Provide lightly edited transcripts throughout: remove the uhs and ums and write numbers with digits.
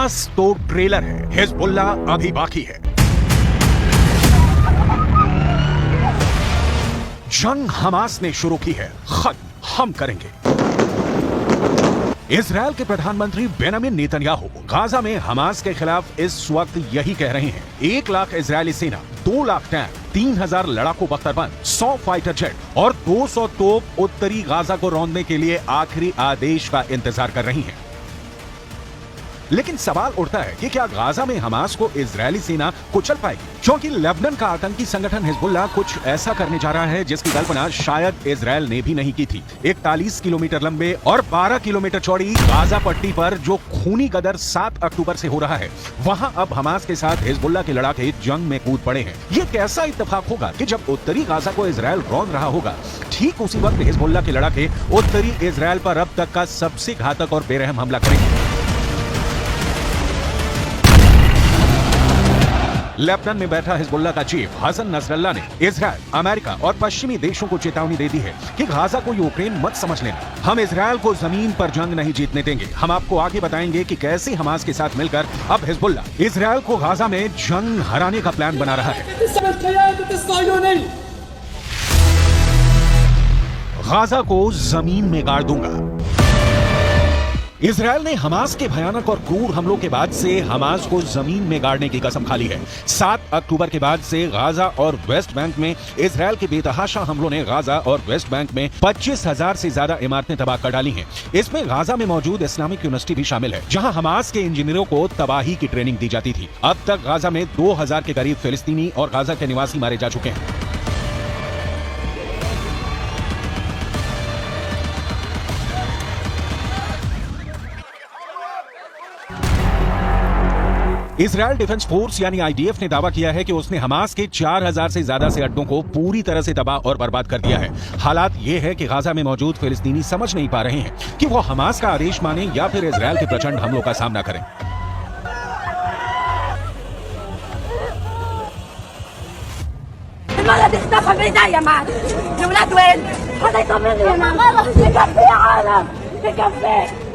Hamas तो trailer है, Hezbollah अभी बाकी है। जंग हमास ने शुरू की है, खत्म हम करेंगे। इजरायल के प्रधानमंत्री बेंजामिन नेतन्याहू गाजा में हमास के खिलाफ इस वक्त यही कह रहे हैं। 1 लाख इजरायली सेना, 2 लाख टैंक, 3000 लड़ाकू बख्तरबंद, 100 फाइटर जेट और 200 तोप उत्तरी गाजा को रौंदने के लिए आखिरी आदेश का इंतजार कर रही हैं। लेकिन सवाल उठता है कि क्या गाजा में हमास को इजरायली सेना कुचल पाएगी? क्योंकि लेबनान का आतंकी संगठन हिजबुल्लाह कुछ ऐसा करने जा रहा है जिसकी कल्पना शायद इजरायल ने भी नहीं की थी। 41 किलोमीटर लंबे और 12 किलोमीटर चौड़ी गाजा पट्टी पर जो खूनी गदर 7 अक्टूबर से हो रहा है, वहां अब हमास के साथ हिजबुल्लाह के लड़ाके जंग में कूद पड़े हैं। ये कैसा इत्तेफाक होगा कि जब उत्तरी गाजा को इजरायल रौंद रहा होगा, ठीक उसी वक्त हिजबुल्लाह के लड़ाके उत्तरी इजरायल पर अब तक का सबसे घातक और बेरहम हमला करेंगे। लेबनान में बैठा हिजबुल्लाह का चीफ हसन नसरल्लाह ने इजरायल, अमेरिका और पश्चिमी देशों को चेतावनी दे दी है कि गाजा को यूक्रेन मत समझ लेना। हम इजरायल को जमीन पर जंग नहीं जीतने देंगे। हम आपको आगे बताएंगे कि कैसे हमास के साथ मिलकर अब हिजबुल्लाह इजरायल को गाजा में जंग हराने का प्लान बना रहा है। गाजा को जमीन में गाड़ दूंगा। इजरायल ने हमास के भयानक और क्रूर हमलों के बाद से हमास को जमीन में गाड़ने की कसम खा ली है। 7 अक्टूबर के बाद से गाजा और वेस्ट बैंक में इजरायल के बेतहाशा हमलों ने गाजा और वेस्ट बैंक में 25,000 से ज्यादा इमारतें तबाह कर डाली हैं। इसमें गाजा में मौजूद इस्लामिक यूनिवर्सिटी भी शामिल है, जहां हमास के इंजीनियरों को तबाही की ट्रेनिंग दी जाती थी। अब तक गाजा में 2000 के करीब फिलिस्तीनी और गाजा के निवासी मारे जा चुके हैं। इजरायल डिफेंस फोर्स यानी आईडीएफ ने दावा किया है कि उसने हमास के 4000 से ज्यादा से अड्डों को पूरी तरह से तबाह और बर्बाद कर दिया है। हालात ये है कि गाजा में मौजूद फिलिस्तीनी समझ नहीं पा रहे हैं कि वो हमास का आदेश माने या फिर इजरायल के प्रचंड हमलों का सामना करें।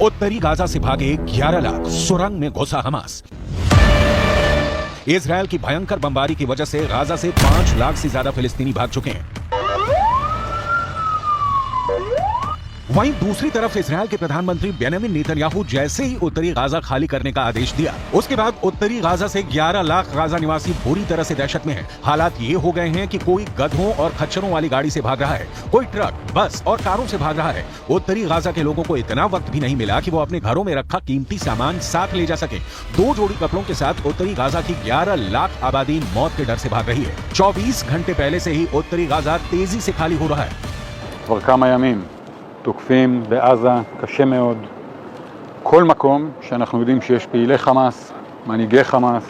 उत्तरी गाजा से भागे 11 लाख, सुरंग में घुसा हमास। इजरायल की भयंकर बमबारी की वजह से गाजा से 5 लाख से ज्यादा फिलिस्तीनी भाग चुके हैं। वहीं दूसरी तरफ इजरायल के प्रधानमंत्री बेंजामिन नेतन्याहू जैसे ही उत्तरी गाजा खाली करने का आदेश दिया, उसके बाद उत्तरी गाजा से 11 लाख गाजा निवासी पूरी तरह से दहशत में हैं। हालात ये हो गए हैं कि कोई गधों और खच्चरों वाली गाड़ी से भाग रहा है, कोई ट्रक, बस और कारों से भाग रहा है। उत्तरी गाजा के लोगों को इतना वक्त भी नहीं मिला कि वो अपने घरों में रखा कीमती सामान साथ ले जा सके। 2 जोड़ी कपड़ों के साथ उत्तरी गाजा की 11 लाख आबादी मौत के डर से भाग रही है। 24 घंटे पहले से ही उत्तरी गाजा तेजी से खाली हो रहा है। תוקפים בעזה קשה מאוד כל מקום שאנחנו יודעים שיש פעילי חמאס, מנהיגי חמאס,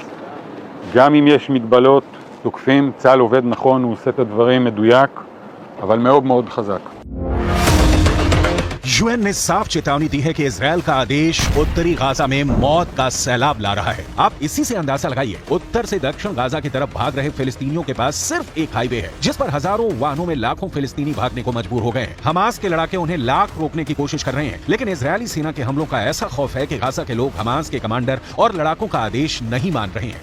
גם אם יש מגבלות, תוקפים. צה"ל עובד נכון, הוא עושה את הדברים מדויק, אבל מאוד מאוד חזק। यूएन ने साफ चेतावनी दी है कि इजरायल का आदेश उत्तरी गाजा में मौत का सैलाब ला रहा है। आप इसी से अंदाजा लगाइए, उत्तर से दक्षिण गाजा की तरफ भाग रहे फिलिस्तीनियों के पास सिर्फ एक हाईवे है, जिस पर हजारों वाहनों में लाखों फिलिस्तीनी भागने को मजबूर हो गए हैं। हमास के लड़ाके उन्हें लाख रोकने की कोशिश कर रहे हैं, लेकिन इजरायली सेना के हमलों का ऐसा खौफ है कि गाजा के लोग हमास के कमांडर और लड़ाकों का आदेश नहीं मान रहे हैं।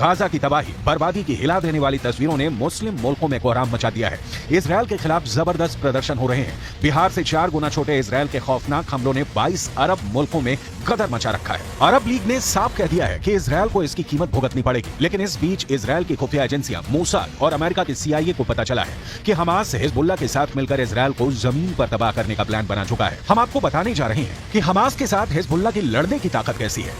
गाजा की तबाही, बर्बादी की हिला देने वाली तस्वीरों ने मुस्लिम मुल्कों में कोहराम मचा दिया है। इजरायल के खिलाफ जबरदस्त प्रदर्शन हो रहे हैं। बिहार से 4 गुना छोटे इजरायल के खौफनाक हमलों ने 22 अरब मुल्कों में गदर मचा रखा है। अरब लीग ने साफ कह दिया है कि इजरायल को इसकी कीमत भुगतनी पड़ेगी। लेकिन इस बीच इजरायल की खुफिया एजेंसियां मोसाद और अमेरिका की CIA को पता चला है कि हमास हिजबुल्लाह के साथ मिलकर इजरायल को जमीन पर तबाह करने का प्लान बना चुका है। हम आपको बताने जा रहे हैं कि हमास के साथ हिजबुल्लाह की लड़ने की ताकत कैसी है।